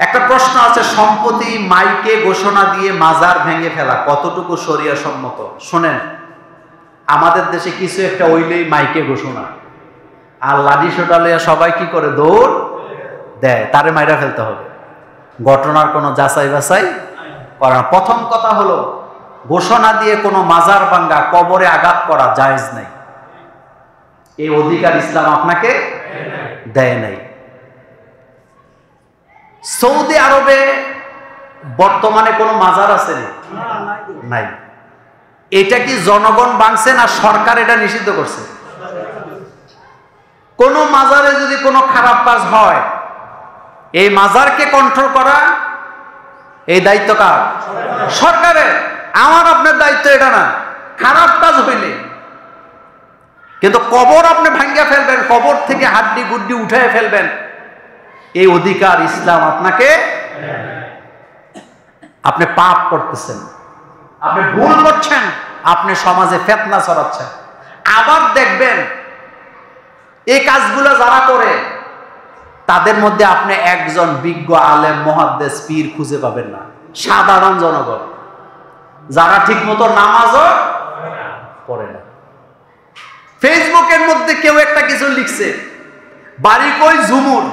একটা প্রশ্ন আছে, সম্প্রতি মাইকে ঘোষণা দিয়ে মাজার ভেঙে ফেলা কতটুকু শরিয়া সম্মত? শোনেন, আমাদের দেশে কিছু একটা ওইলেই মাইকে ঘোষণা, আর লাঠি সোটা লইয়া সবাই কি করে দৌড় দেয়, তারে মাইরা ফেলতে হবে। ঘটনার কোনো যাচাই বাছাই করা না। প্রথম কথা হলো, ঘোষণা দিয়ে কোনো মাজার ভাঙ্গা, কবরে আঘাত করা জায়েজ নাই। এই অধিকার ইসলাম আপনাকে দেয় নাই। সৌদি আরবে বর্তমানে কোনো মাজার আছে নাই? এটা কি জনগণ ভাঙছে না সরকার এটা নিষিদ্ধ করছে? কোন মাজারে যদি কোনো খারাপ কাজ হয়, এই মাজারকে কন্ট্রোল করা এই দায়িত্ব কার? সরকারের। আমার আপনার দায়িত্ব এটা না। খারাপ কাজ হইলে কিন্তু কবর আপনি ভাঙ্গা ফেলবেন, কবর থেকে হাড্ডি গুড্ডি উঠে ফেলবেন, এই অধিকার ইসলাম আপনাকে। আপনি পাপ করতেছেন, আপনি ভুল করছেন, আপনি সমাজে ফিতনা ছড়াচ্ছেন। আবার দেখবেন এই কাজগুলো যারা করে তাদের মধ্যে আপনি একজন বিজ্ঞ আলেম, মুহাদ্দিস, পীর খুঁজে পাবেন না। সাধারণ জনগণ যারা ঠিক মতো নামাজও পড়ে না। ফেসবুকের মধ্যে কেউ একটা কিছু লিখছে, বাড়ি কই ঝুমুর,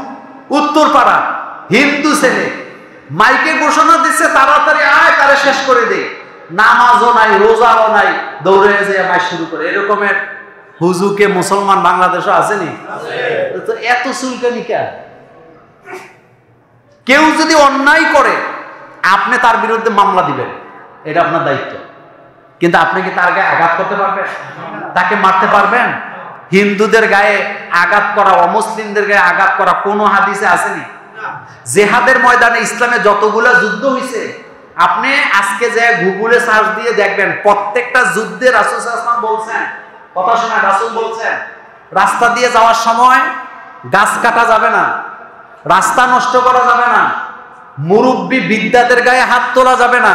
উত্তরপাড়া, হিন্দু ছেলে, মাইকে ঘোষণা দিচ্ছে তাড়াতাড়ি আয়, তারা শেষ করে দে। নামাজও নাই, রোজাও নাই, দৌড়ে যেয়ে মাইক শুরু করে। এরকমের হুজুকে মুসলমান বাংলাদেশও আসেনি? তো এত চুলকানি কেন? কেউ যদি অন্যায় করে আপনি তার বিরুদ্ধে মামলা দিবেন, এটা আপনার দায়িত্ব। কিন্তু আপনি কি তার গায়ে আঘাত করতে পারবেন? তাকে মারতে পারবেন? হিন্দুদের গায়ে আঘাত করা, অমুসলিমদের গায়ে আঘাত করা কোন হাদিসে আসেনি। জেহাদের ময়দানে ইসলামে যতগুলা যুদ্ধ হয়েছে, আপনি আজকে যে গুগলে সার্চ দিয়ে দেখবেন, প্রত্যেকটা যুদ্ধে রাসূল সাল্লাল্লাহু আলাইহি ওয়াসাল্লাম বলছেন, কথা শোনা, রাসূল বলছেন রাস্তা দিয়ে যাওয়ার সময় গাছ কাটা যাবে না, রাস্তা নষ্ট করা যাবে না, মুরব্বী বৃদ্ধাদের গায়ে হাত তোলা যাবে না,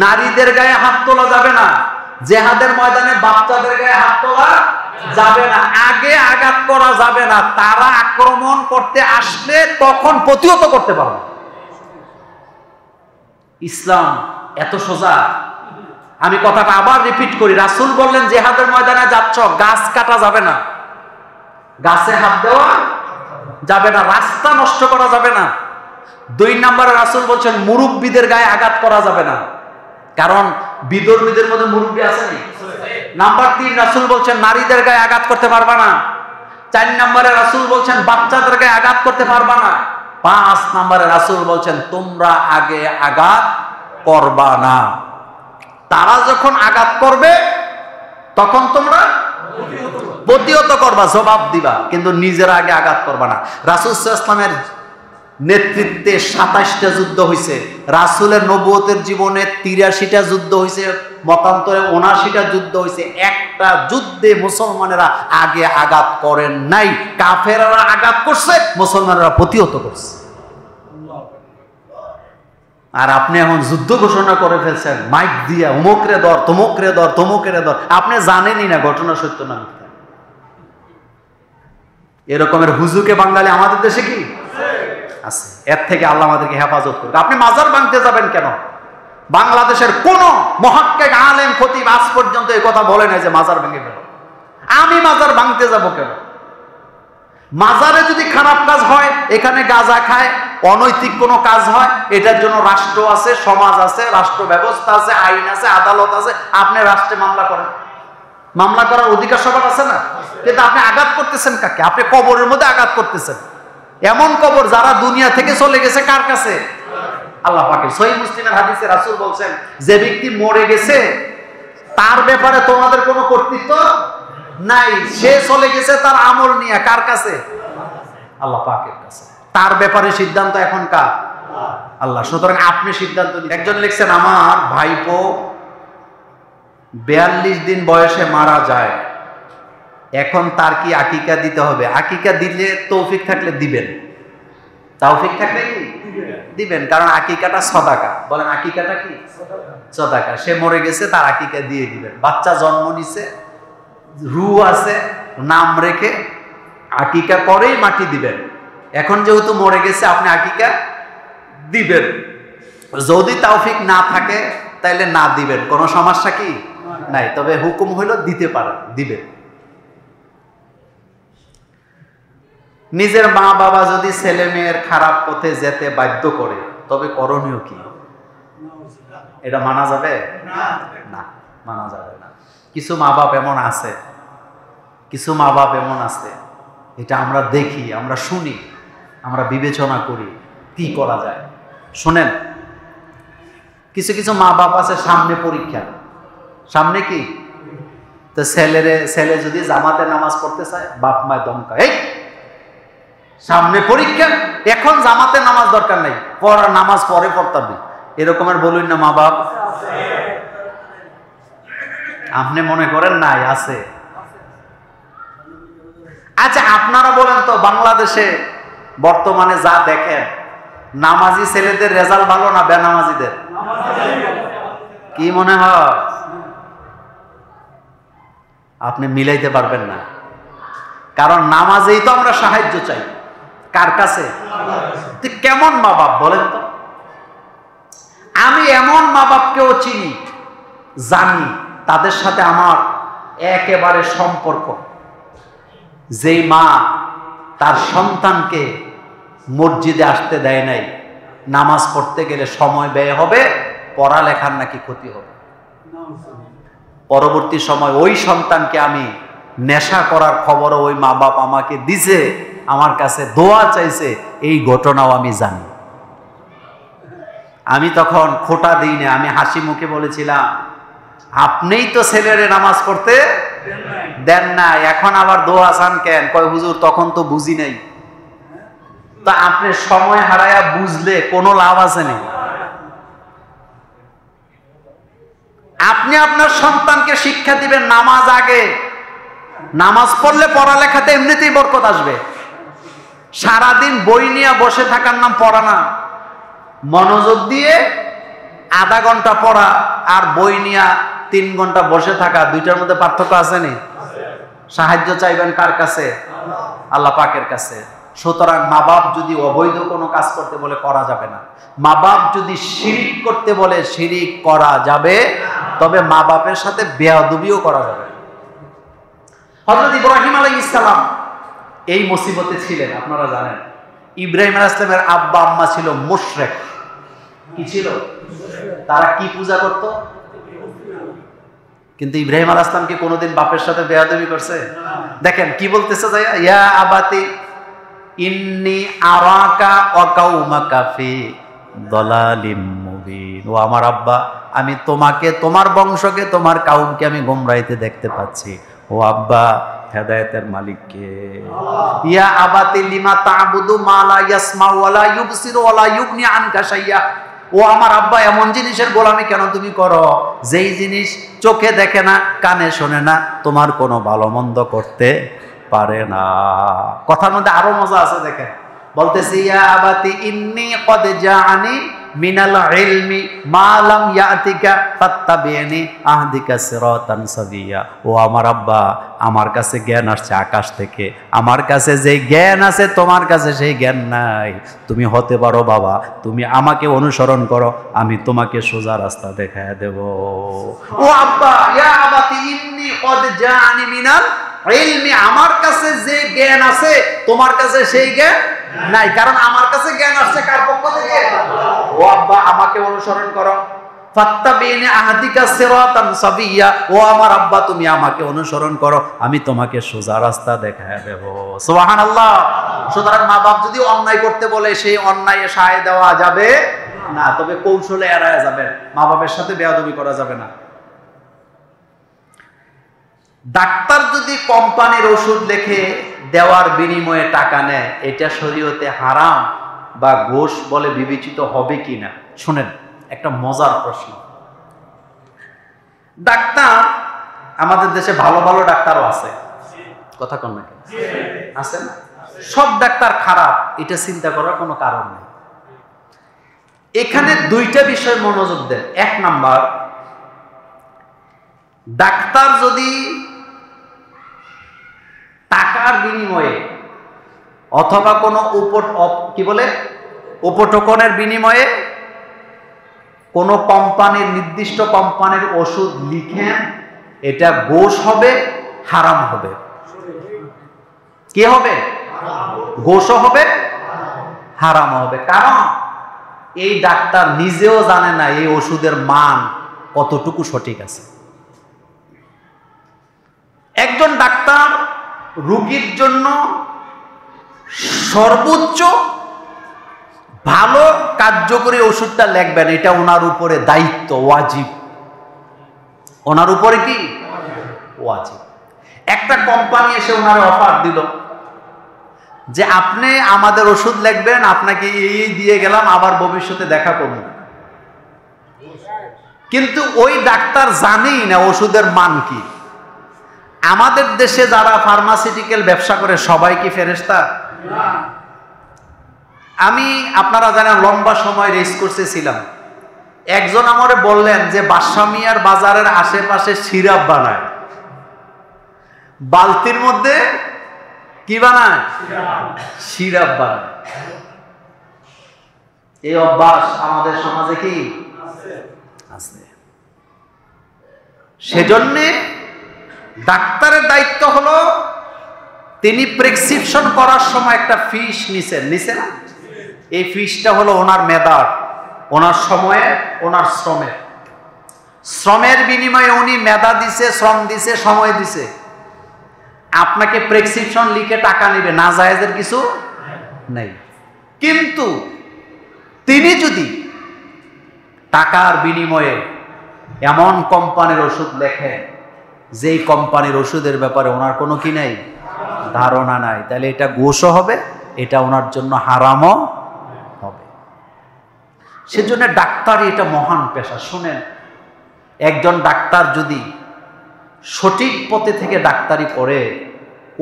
নারীদের গায়ে হাত তোলা যাবে না, জেহাদের ময়দানে বাচ্চাদের গায়ে হাত তোলা যাবে না, আগে আঘাত করা যাবে না। তারা আক্রমণ করতে আসলে তখন প্রতিহত করতে পারবে। ইসলাম এত সোজা। আমি কথাটা আবার রিপিট করি, রাসূল বললেন জেহাদের ময়দানে যাচ্ছ, গাছ কাটা যাবে না, গাছে হাত দেওয়া যাবে না, রাস্তা নষ্ট করা যাবে না। 2 নম্বরে রাসূল বলছেন মুরব্বীদের গায়ে আঘাত করা যাবে না, কারণ বিধর্মীদের মধ্যে মুরব্বী আসেনি। নাম্বার 3 রাসূল বলছেন নারীদের গায়ে আঘাত করতে পারবা না। 4 নম্বরে রাসূল বলছেন বাচ্চাদের গায়ে আঘাত করতে পারবা না। 5 নম্বরে রাসূল বলছেন তোমরা আগে আঘাত করবা না। তারা যখন আঘাত করবে তখন তোমরা প্রতিহত করবা, জবাব দিবা, কিন্তু নিজের আগে আঘাত করবা না। রাসূল সাল্লাল্লাহু আলাইহি ওয়াসাল্লামের নেতৃত্বে 27টা যুদ্ধ হয়েছে, রাসূলের নবুয়তের জীবনে 83টা যুদ্ধ হয়েছে, মতান্তরে 79টা যুদ্ধ হয়েছে। একটা যুদ্ধে মুসলমানেরা আগে আঘাত করেন নাই, কাফেররা আঘাত করছে, মুসলমানেরা প্রতিহত করছে। আর আপনি এখন যুদ্ধ ঘোষণা করে ফেলছেন মাইক দিয়া, অমুকরে ধর, তমুকরে ধর, তমুকরে ধর। আপনি জানেনই না ঘটনা সত্য না মিথ্যা। এরকমের হুজুকে বাঙালি আমাদের দেশে কি আছে? এর থেকে আল্লাহ আমাদেরকে হেফাজত করুক। আপনি মাজার ভাঙতে যাবেন কেন? বাংলাদেশের কোন মুহাক্কিক আলেম খতিব আজ পর্যন্ত এই কথা বলে নাই যে মাজার ভেঙে ফেলো। আমি মাজার ভাঙতে যাব কেন? মাজারে যদি খারাপ কাজ হয়, এখানে গাঁজা খায়, অনৈতিক কোনো কাজ হয়, এটার জন্য রাষ্ট্র আছে, সমাজ আছে, রাষ্ট্র ব্যবস্থা আছে, আইন আছে, আদালত আছে। আপনি রাষ্ট্রে মামলা করেন, মামলা করার অধিকার সবার আছে না? কিন্তু আপনি আঘাত করতেছেন কাকে? আপনি কবরের মধ্যে আঘাত করতেছেন। এমন কবর যারা দুনিয়া থেকে চলে গেছে, কার কাছে? আল্লাহ পাকের। সহিহ মুসলিমের হাদিসে রাসূল বলছেন যে ব্যক্তি মরে গেছে তার ব্যাপারে তোমাদের কোনো কর্তৃত্ব নাই, সে চলে গেছে তার আমল নিয়ে, কার কাছে? আল্লাহ পাকের কাছে। তার ব্যাপারে সিদ্ধান্ত এখন কার? আল্লাহ। সুতরাং আপনি সিদ্ধান্ত নিন। একজন লিখছেন আমার ভাইপো 42 দিন বয়সে মারা যায়, এখন তার কি আকিকা দিতে হবে? আকিকা দিলে তৌফিক থাকলে দিবেন, তৌফিক থাকলে কি দিবেন, কারণ আকিকাটা সাদাকা। বলেন আকিকাটা কি? সাদাকা। সে মরে গেছে, তার আকিকা দিয়ে দিবেন। বাচ্চা জন্ম নিছে, রূহ আছে, নাম রেখে আকিকা করেই মাটি দিবেন। এখন যেহেতু মরে গেছে, আপনি আকিকা দিবেন। যদি তৌফিক না থাকে তাইলে না দিবেন, কোনো সমস্যা কি নাই। তবে হুকুম হইল দিতে পারেন, দিবেন। নিজের মা বাবা যদি ছেলে মেয়ের খারাপ পথে যেতে বাধ্য করে, তবে করণীয় কি? এটা মানা যাবে না, মানা যাবে না। কিছু মা বাপ এমন আছে, কিছু মা বাপ এমন আছে, এটা আমরা দেখি, আমরা শুনি, আমরা বিবেচনা করি কি করা যায়। শুনেন, কিছু কিছু মা বাপ আছে, সামনে পরীক্ষা, সামনে কি, তো ছেলে যদি জামাতে নামাজ পড়তে চায়, বাপ মায় দমকায়, এই সামনে পরীক্ষা, এখন জামাতে নামাজ দরকার নাই, পড়া নামাজ পরে পড়তাবি, এরকমের বলুন না মা বাপ? আপনি মনে করেন নাই? আছে। আচ্ছা আপনারা বলেন তো, বাংলাদেশে বর্তমানে যা দেখেন, নামাজি ছেলেদের রেজাল্ট ভালো না বেনামাজিদের? কি মনে হয়? আপনি মিলাইতে পারবেন না, কারণ নামাজেই তো আমরা সাহায্য চাই। কার কাছে? কেমন মা বাপ বলেন তো? আমি এমন মা বাপকেও চিনি, জানি, তাদের সাথে আমার একেবারে সম্পর্ক, যেই মা তার সন্তানকে মসজিদে আসতে দেয় নাই, নামাজ পড়তে গেলে সময় ব্যয় হবে, পড়ালেখার নাকি ক্ষতি হবে। পরবর্তী সময় ওই সন্তানকে আমি নেশা করার খবরও ওই মা বাপ আমাকে দিছে, আমার কাছে দোয়া চাইছে, এই ঘটনাও আমি জানি। আমি তখন খোটা দিই না, আমি হাসি মুখে বলেছিলাম, আপনিই তো ছেলেরে নামাজ পড়তে দেন না, এখন আবার দোয়া চান কেন? কয় হুজুর তখন তো বুঝি নাই। তা আপনি সময় হারায়া বুঝলে কোনো লাভ আছে না। আপনি আপনার সন্তানকে শিক্ষা দিবেন নামাজ আগে, নামাজ পড়লে পড়ালেখাতে এমনিতেই বরকত আসবে। সারাদিন বই নিয়ে বসে থাকার নাম পড়া না। মনোযোগ দিয়ে আধা ঘন্টা পড়া আর বই নিয়ে 3 ঘন্টা বসে থাকা, দুইটার মধ্যে পার্থক্য আছে নি? সাহায্য চাইবেন কার কাছে? আল্লাহ পাকের কাছে। সুতরাং মা বাপ যদি অবৈধ কোনো কাজ করতে বলে করা যাবে না। মা বাপ যদি শিরিক করতে বলে শিরিক করা যাবে, তবে মা বাপের সাথে বেয়াদবিও করা যাবে। হযরত ইব্রাহিম আলাইহিস সালাম এই মুসিবতে ছিলেন, আপনারা জানেন। ইব্রাহিম আলাইহিস সালামের আব্বা আম্মা ছিল মুশরিক। কি ছিল? তারা কি পূজা করত? কিন্তু ইব্রাহিম আলাইহিস সালাম কি কোনোদিন বাপের সাথে বেয়াদবি করছে? দেখেন কি বলতেছে, ইয়া আবাতি ইন্নী আরাকা ওয়া কাওমাকা ফি দালালিম মুবিন। ও আমার আব্বা, আমি তোমাকে, তোমার বংশকে, তোমার কাউমকে আমি গোমরাইতে দেখতে পাচ্ছি। ও আব্বা, হেদায়েতের মালিক কে? ইয়া আবাতি লিমা তা'বুদু মা লা ইয়াসমাউ ওয়া লা ইউবসিরু ওয়া লা ইউগনি আনকা শাইয়া। ও আমার আব্বা, এমন জিনিসের গোলামি কেন তুমি করো যেই জিনিস চোখে দেখে না, কানে শোনে না, তোমার কোনো ভালো মন্দ করতে পারে না। কথার মধ্যে আরো মজা আছে, দেখেন বলতেছি, ইয়া আবাতি ইন্নী ক্বাদ জাআনি মিনাল ইলমি মা লাম ইয়াতিকা ফাত্তাবিনি আহদিকা সিরাতান সাবিয়া। ও আমার আব্বা, আমার কাছে জ্ঞান আসছে আকাশ থেকে, আমার কাছে যে জ্ঞান আছে তোমার কাছে সেই জ্ঞান নাই। তুমি হতে পারো বাবা, তুমি আমাকে অনুসরণ করো, আমি তোমাকে সোজা রাস্তা দেখায় দেব। ও আব্বা, ইয়া আবাতি ইন্নী ক্বাদ জাআনি মিনাল ইলমি, আমার কাছে যে জ্ঞান আছে তোমার কাছে সেই জ্ঞান নাই, কারণ আমার কাছে জ্ঞান আসছে কার পক্ষ থেকে? ও আব্বা, আমাকে অনুসরণ করো। ফাত্তাবিনি আহদিকা সিরাতান সাবিয়া। ও আমার আব্বা, তুমি আমাকে অনুসরণ করো, আমি তোমাকে সোজা রাস্তা দেখায় দেব। সুবহানাল্লাহ। সুতরাং মা বাপ যদি অন্যায় করতে বলে সেই অন্যায়ে সায় দেওয়া যাবে না, তবে কৌশলে এড়ায় যাবে। মা বাপের সাথে বেয়াদবি করা যাবে না। ডাক্তার যদি কোম্পানির ওষুধ লিখে দেওয়ার বিনিময়ে টাকা নেয়, এটা শরীয়তে হারাম বা ঘুষ বলে বিবেচিত হবে কিনা? শুনেন, একটা মজার প্রশ্ন। ডাক্তার, আমাদের দেশে ভালো ভালো ডাক্তারও আছে, কথা কোন নাকি? আছে না? সব ডাক্তার খারাপ এটা চিন্তা করার কোনো কারণ নেই। এখানে দুইটা বিষয় মনোযোগ দেন। 1 নাম্বার, ডাক্তার যদি টাকার বিনিময়ে অথবা কোনো কি বলে উপটোকনের বিনিময়ে কোন কোম্পানির, নির্দিষ্ট কোম্পানির ওষুধ লিখেন, এটা গোশ হবে, হারাম হবে। কি হবে? গোশও হবে, হারাম হবে। কারণ এই ডাক্তার নিজেও জানে না এই ওষুধের মান কতটুকু সঠিক আছে। একজন ডাক্তার রোগীর জন্য সর্বোচ্চ ভালো কার্যকরী ওষুধটা লিখবেন, এটা ওনার উপরে দায়িত্ব, ওয়াজিব। ওনার উপরে কি ওয়াজিব। একটা কোম্পানি এসে ওনার অফার দিল যে আপনি আমাদের ওষুধ লিখবেন, আপনাকে এই দিয়ে গেলাম, আবার ভবিষ্যতে দেখা করব। কিন্তু ওই ডাক্তার জানেই না ওষুধের মান কি। আমাদের দেশে যারা ফার্মাসিউটিক্যাল ব্যবসা করে সবাই কি ফেরেশতা? আমি, আপনারা জানেন, লম্বা সময় রেস কোর্সে ছিলাম। একজন আমারে বললেন যে বাদশামিয়ার বাজারের আশেপাশে সিরাপ বানায়, বালতির মধ্যে কি বানায়? সিরাপ বানায়। এই অভ্যাস আমাদের সমাজে কি আছে? সেজন্যে ডাক্তারের দায়িত্ব হলো তিনি প্রেসক্রিপশন করার সময় একটা ফিস নিছে না? এই ফিসটা হলো ওনার মেধার, ওনার সময়ের, ওনার শ্রমের বিনিময়ে উনি মেধা দিছে, শ্রম দিছে, সময় দিছে। আপনাকে প্রেসক্রিপশন লিখে টাকা নেবে, না জায়েজের কিছু নেই। কিন্তু তিনি যদি টাকার বিনিময়ে এমন কোম্পানির ওষুধ লেখেন যেই কোম্পানির ওষুধের ব্যাপারে ওনার কোনো কি নাই, ধারণা নাই, তাহলে এটা গোশও হবে, এটা ওনার জন্য হারামও হবে। সেজন্য ডাক্তারি এটা মহান পেশা। শুনেন, একজন ডাক্তার যদি সঠিক পথে থেকে ডাক্তারি করে,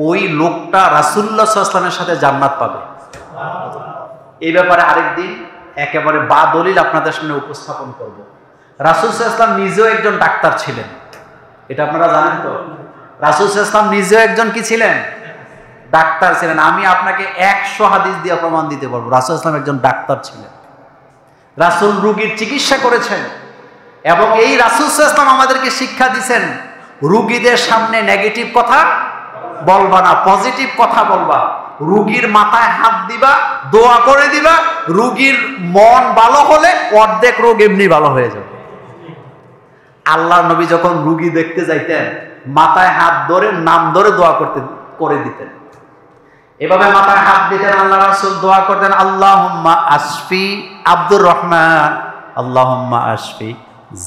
ওই লোকটা রাসূলুল্লাহ সাল্লাল্লাহু আলাইহি ওয়াসাল্লামের সাথে জান্নাত পাবে। এই ব্যাপারে আরেকদিন একেবারে বা দলিল আপনাদের সামনে উপস্থাপন করব। রাসূল সাল্লাল্লাহু আলাইহি ওয়াসাল্লাম নিজেও একজন ডাক্তার ছিলেন, এটা আপনারা জানেন তো? রাসূল সাল্লাল্লাহু আলাইহি ওয়াসাল্লাম নিজেও একজন কি ছিলেন? ডাক্তার ছিলেন। আমি আপনাকে 100 হাদিস দিয়ে প্রমাণ দিতে পারবো রাসূল সাল্লাল্লাহু আলাইহি ওয়াসাল্লাম একজন ডাক্তার ছিলেন। রাসূল রোগীর চিকিৎসা করেছেন এবং এই রাসূল সাল্লাল্লাহু আলাইহি ওয়াসাল্লাম আমাদেরকে শিক্ষা দিয়েছেন, রোগীদের সামনে নেগেটিভ কথা বলবা না, পজিটিভ কথা বলবা। রোগীর মাথায় হাত দিবা, দোয়া করে দিবা, রোগীর মন ভালো হলে অর্ধেক রোগ এমনি ভালো হয়ে যাবে। আল্লাহ নবী যখন রোগী দেখতে যাইতেন, মাথায় হাত ধরে, নাম ধরে দোয়া করে দিতেন। এভাবে মাথায় হাত দিতেন, আল্লাহ রাসূল দোয়া করতেন, আল্লাহুম্মা আশফি আব্দুর রহমান, আল্লাহুম্মা আশফি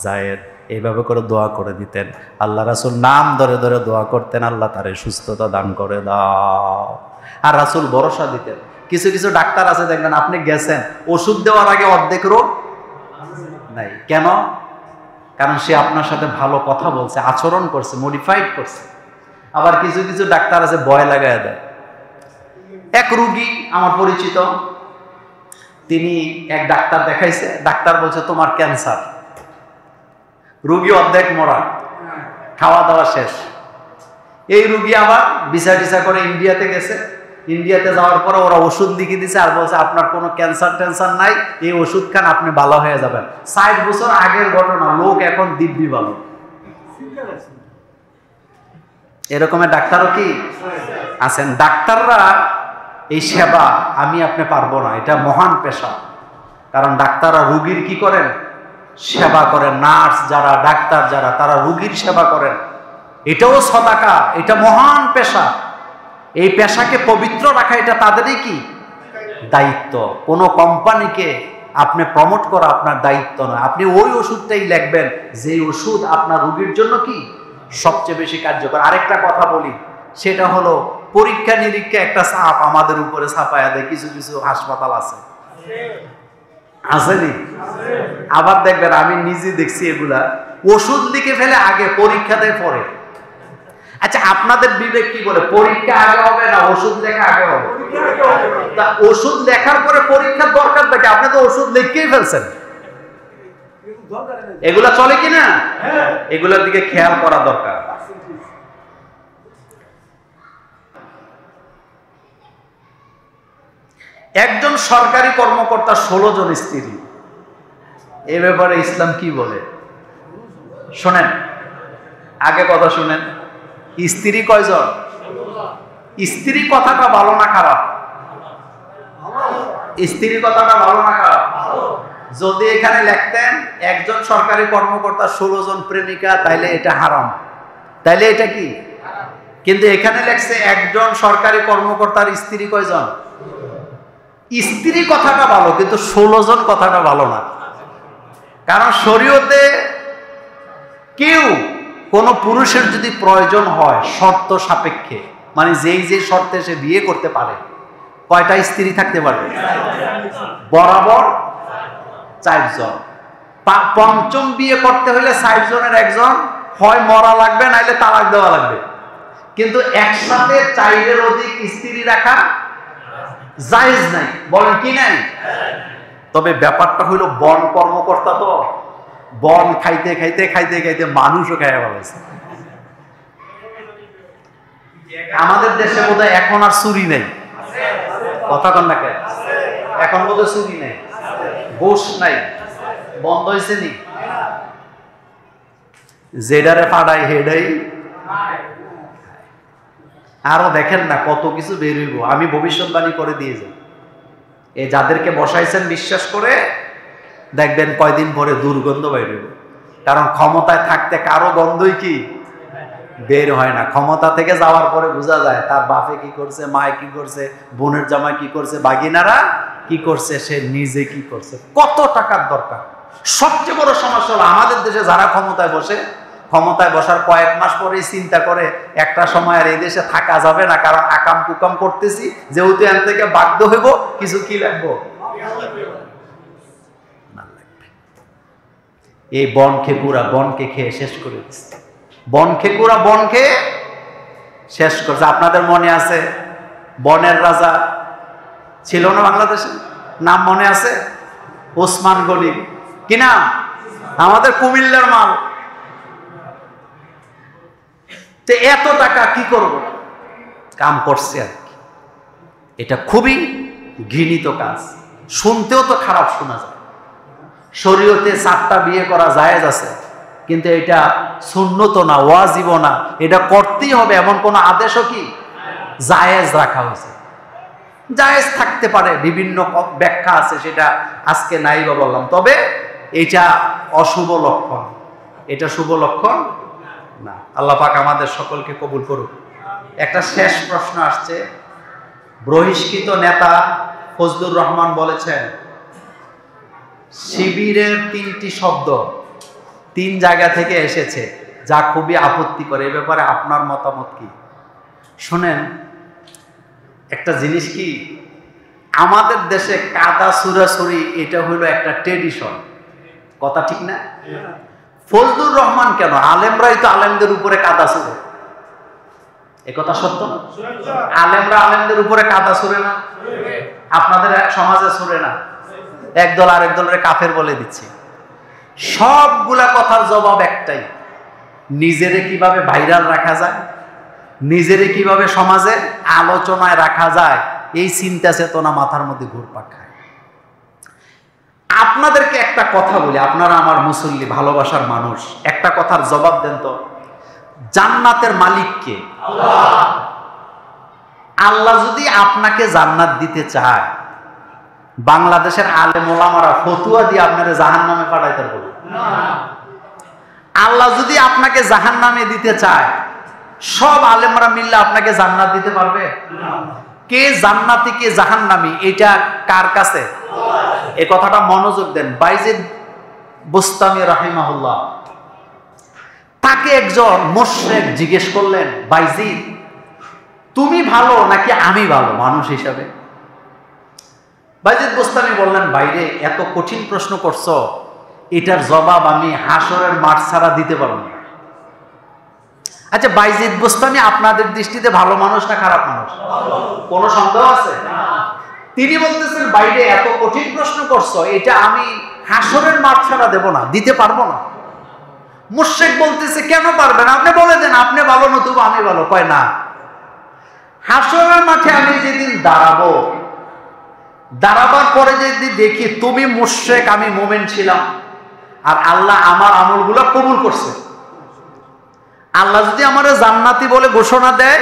জায়েদ। এইভাবে করে দোয়া করে দিতেন। আল্লাহ রাসূল নাম ধরে ধরে দোয়া করতেন, আল্লাহ তারে সুস্থতা দান করে দাও। আর রাসূল ভরসা দিতেন। কিছু কিছু ডাক্তার আছে দেখবেন, আপনি গেছেন, ওষুধ দেওয়ার আগে অর্ধেক রোগ নাই। কেন? কারণ সে আপনার সাথে ভালো কথা বলছে, আচরণ করছে, মডিফাইড করছে। আবার কিছু কিছু ডাক্তার আছে ভয় লাগায় দেয়। এক রোগী আমার পরিচিত, তিনি এক ডাক্তার দেখাইছে, ডাক্তার বলছে তোমার ক্যান্সার। রোগী অর্ধেক মরা, খাওয়া দাওয়া শেষ। এই রোগী আবার ভিসা টিসা করে ইন্ডিয়াতে গেছে। ইন্ডিয়াতে যাওয়ার পরে ওরা ওষুধ লিখে দিছে আর বলছে আপনার কোনো ক্যান্সার টেনশন নাই, এই ওষুধ খান, আপনি ভালো হয়ে যাবেন। 60 বছর আগের ঘটনা, লোক এখন দিব্যি ভালো। এরকমের ডাক্তারও কি আছেন? ডাক্তাররা এই সেবা আমি আপনি পারবো না, এটা মহান পেশা। কারণ ডাক্তাররা রোগীর কি করেন? সেবা করেন। নার্স যারা, ডাক্তার যারা, তারা রোগীর সেবা করেন। এটাও সাদাকা, এটা মহান পেশা। এই পেশাকে পবিত্র রাখা এটা তাদেরই কি দায়িত্ব। কোনো কোম্পানিকে আপনি প্রমোট করা আপনার দায়িত্ব নয়। আপনি ওই ওষুধটাই লিখবেন যে ওষুধ আপনার রোগীর জন্য কি সবচেয়ে বেশি কার্যকর। আরেকটা কথা বলি, সেটা হলো পরীক্ষা নিরীক্ষা একটা চাপ আমাদের উপরে চাপায়া দেয় কিছু কিছু হাসপাতাল আছে, আসেনি? আবার দেখবেন, আমি নিজে দেখছি এগুলা, ওষুধ লিখে ফেলে আগে, পরীক্ষা দেয় পরে। আচ্ছা, আপনাদের বিবেক কি বলে, পরীক্ষা আগে হবে না ওষুধ লেখা আগে হবে? তা ওষুধ লেখার পরে পরীক্ষার দরকার থাকে? আপনি তো ওষুধ লিখেই ফেলছেন। এগুলা চলে কিনা? এগুলোর দিকে খেয়াল করা দরকার। একজন সরকারি কর্মকর্তা 16 জন স্ত্রী, এ ব্যাপারে ইসলাম কি বলে শোনেন, আগে কথা শুনেন। স্ত্রী কয়জন? স্ত্রী কথাটা ভালো না খারাপ? স্ত্রী কথাটা ভালো না খারাপ? যদি এখানে লিখতেন একজন সরকারি কর্মকর্তা 16 জন প্রেমিকা, তাইলে এটা হারাম, তাইলে এটা কি? কিন্তু এখানে লেখছে একজন সরকারি কর্মকর্তার স্ত্রী কয়জন? স্ত্রী কথাটা ভালো, কিন্তু 16 জন কথাটা ভালো না। কারণ শরীয়তে কেউ কোন পুরুষের যদি প্রয়োজন হয় শর্ত সাপেক্ষে, মানে যেই যে শর্তে সে বিয়ে করতে পারে, কয়টা স্ত্রী থাকতে পারবে? বরাবর 4 জন। পঞ্চম বিয়ে করতে হলে 4 জনের একজন হয় মরা লাগবে, নাইলে তালাক দেওয়া লাগবে। কিন্তু একসাথে 4-এর অধিক স্ত্রী রাখা জায়েজ নাই, বলেন কি নাই? তবে ব্যাপারটা হইল বন কর্মকর্তা, তো বন খাইতে খাইতে খাইতে খাইতে মানুষও খাইয়া ফেলাইছে। আমাদের দেশে বোধহয় এখন আর চুরি নেই, কথা কন না কেন? এখন বোধহয় চুরি নেই, ঘুষ নাই, বন্ধ হয়েছে নি? যেডারে ফাড়াই হেডাই। আরো দেখেন না কত কিছু বের হইব, আমি ভবিষ্যৎবাণী করে দিয়ে যাই। এই যাদেরকে বসাইছেন বিশ্বাস করে দেখবেন কয়দিন পরে দুর্গন্ধ বের হইব। কারণ ক্ষমতায় থাকতে কারো গন্ধই কি বের হয় না, ক্ষমতা থেকে যাওয়ার পরে বোঝা যায় তার বাপে কি করছে, মায় কি করছে, বোনের জামাই কি করছে, বাগিনারা কি করছে, সে নিজে কি করছে, কত টাকার দরকার। সবচেয়ে বড় সমস্যা হলো আমাদের দেশে যারা ক্ষমতায় বসে, ক্ষমতায় বসার কয়েক মাস পরেই চিন্তা করে একটা সময় আর এই দেশে থাকা যাবে না, কারণ আকাম কুকাম করতেছি, যেহেতু এখান থেকে বাধ্য হইব, কিছু কি লাগবো, এই বন খেকুরা বনকে খেয়ে শেষ করে দিচ্ছে। বন খেকুরা বন খেয়ে শেষ করছে। আপনাদের মনে আছে বনের রাজা ছিল না বাংলাদেশে, নাম মনে আছে? ওসমান গনি। কি নাম? আমাদের কুমিল্লার মাল। এত টাকা কি করব, কাম করছে আর কি। এটা খুবই ঘৃণিত কাজ, শুনতেও তো খারাপ শোনা যায়। শরীয়তে 4টা বিয়ে করা জায়েজ আছে, কিন্তু এটা সুন্নত না, ওয়াজিব না, এটা করতেই হবে এমন কোন আদেশও কি জায়েজ রাখা হয়েছে? জায়েজ থাকতে পারে, বিভিন্ন ব্যাখ্যা আছে, সেটা আজকে নাই বা বললাম। তবে এটা অশুভ লক্ষণ, এটা শুভ লক্ষণ না। আল্লাহ পাক আমাদের সকলকে কবুল করুক। একটা শেষ প্রশ্ন আসছে। বহিষ্কৃত নেতা ফজলুর রহমান বলেছেন শিবিরের 3টি শব্দ 3 জায়গা থেকে এসেছে, যা খুবই আপত্তি করে। এ ব্যাপারে আপনার মতামত কি? শুনেন, একটা জিনিস কি, আমাদের দেশে কাদা ছুড়াছুড়ি এটা হলো একটা ট্রেডিশন, কথা ঠিক না? ফজলুর রহমান কেন, আলেমরাই তো আলেমদের উপরে কাদা ছুড়ে, এ কথা সত্য না? আলেমরা আলেমদের উপরে কাদা ছুড়ে না? আপনাদের সমাজে ছুড়ে না? একদল আরেক দলের কাফের বলে দিচ্ছে। সবগুলা কথার জবাব একটাই, নিজেরে কিভাবে ভাইরাল রাখা যায়, নিজেরে কিভাবে সমাজে আলোচনায় রাখা যায়, এই চিন্তা চেতনা মাথার মধ্যে ঘুরপাক খায়। আপনাদেরকে একটা কথা বলি, আপনারা আমার মুসল্লি, ভালোবাসার মানুষ, একটা কথার জবাব দেন তো, জান্নাতের মালিক কে? আল্লাহ। আল্লাহ যদি আপনাকে জান্নাত দিতে চায়, বাংলাদেশের আলেম ওলামারা ফতুয়া দিয়ে আপনারা জাহান্নামে পাঠাইতে পারবে না। আল্লাহ যদি আপনাকে জাহান্নামে দিতে চায়, সব আলেমরা মিললে আপনাকে জান্নাত দিতে পারবে না। কে জান্নাতি কে জাহান্নামী, এটা কার কাছে? এই কথাটা মনোযোগ দেন। বাইজিদ বুস্তামি রাহিমাহুল্লাহ, তাকে একজন মুশরিক জিজ্ঞেস করলেন, বাইজিদ তুমি ভালো নাকি আমি ভালো মানুষ হিসাবে? বাইজিদ বুস্তামি বললেন, বাইরে এত কঠিন প্রশ্ন করছো, এটার জবাব আমি হাসরের মাঠ ছাড়া দিতে পারবো না। আচ্ছা বাইজিদ বুস্তামি আপনাদের দৃষ্টিতে ভালো মানুষ না খারাপ মানুষ? কোনো সন্দেহ আছে? তিনি বলতেছেন, বাইরে এত কঠিন প্রশ্ন করছো, এটা আমি হাসরের মাঠ ছাড়া দেব না, দিতে পারবো না। মুশরিক বলতেছে, কেন পারবেন? আপনি বলে দেন, আপনি ভালো নতুবা আমি ভালো। কয় না, হাসরের মাঠে আমি যেদিন দাঁড়াবো, দাঁড়াবার পরে যদি দেখি তুমি মুশরিক, আমি মুমিন ছিলাম, আর আল্লাহ আমার আমলগুলো কবুল করছে, আল্লাহ যদি আমার জান্নাতি বলে ঘোষণা দেয়,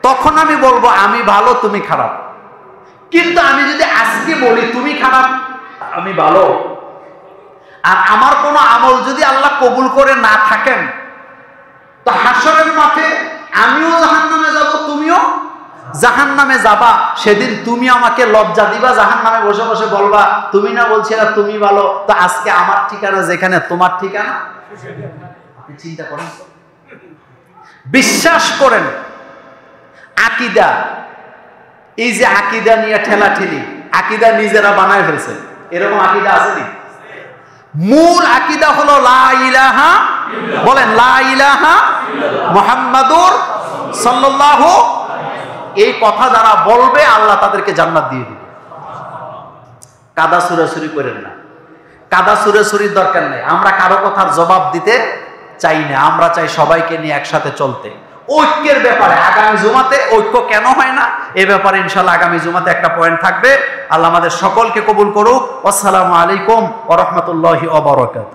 তখন আমি বলবো আমি ভালো তুমি খারাপ। কিন্তু আমি যদি আজকে বলি তুমি খারাপ আমি ভালো, আর আমার কোনো আমল যদি আল্লাহ কবুল করে না থাকেন, তো হাসরের মাঠে আমিও জাহান্নামে যাব, তুমিও জাহান্নামে যাবা। সেদিন তুমি আমাকে লজ্জা দিবা, জাহান্নামে বসে বসে বলবা তুমি না বলছিলা তুমি ভালো, তো আজকে আমার ঠিকানা যেখানে তোমার ঠিকানা। আপনি চিন্তা করেন, বিশ্বাস করেন আকীদা, এই যে আকীদা নিয়ে ঠেলাঠেলি, আকীদা নিজেরা বানায় ফেলছে, এরকম আকীদা আসেনি। মূল আকীদা হলো লা ইলাহা, বলেন লা ইলাহা মুহাম্মাদুর সাল্লাল্লাহু, এই কথা যারা বলবে আল্লাহ তাদেরকে জান্নাত দিয়ে দিবে। কাদা সুরাসুরি করেন না, কাদা সুরাসুরির দরকার নেই। আমরা কারো কথার জবাব দিতে চাই না, আমরা চাই সবাইকে নিয়ে একসাথে চলতে। ঐক্যের ব্যাপারে আগামী জুমাতে ঐক্য কেন হয় না এ ব্যাপারে ইনশাআল্লাহ আগামী জুমাতে একটা পয়েন্ট থাকবে। আল্লাহ আমাদের সকলকে কবুল করুক। আসসালামু আলাইকুম ওয়া রাহমাতুল্লাহি ওয়া বারাকাতুহু।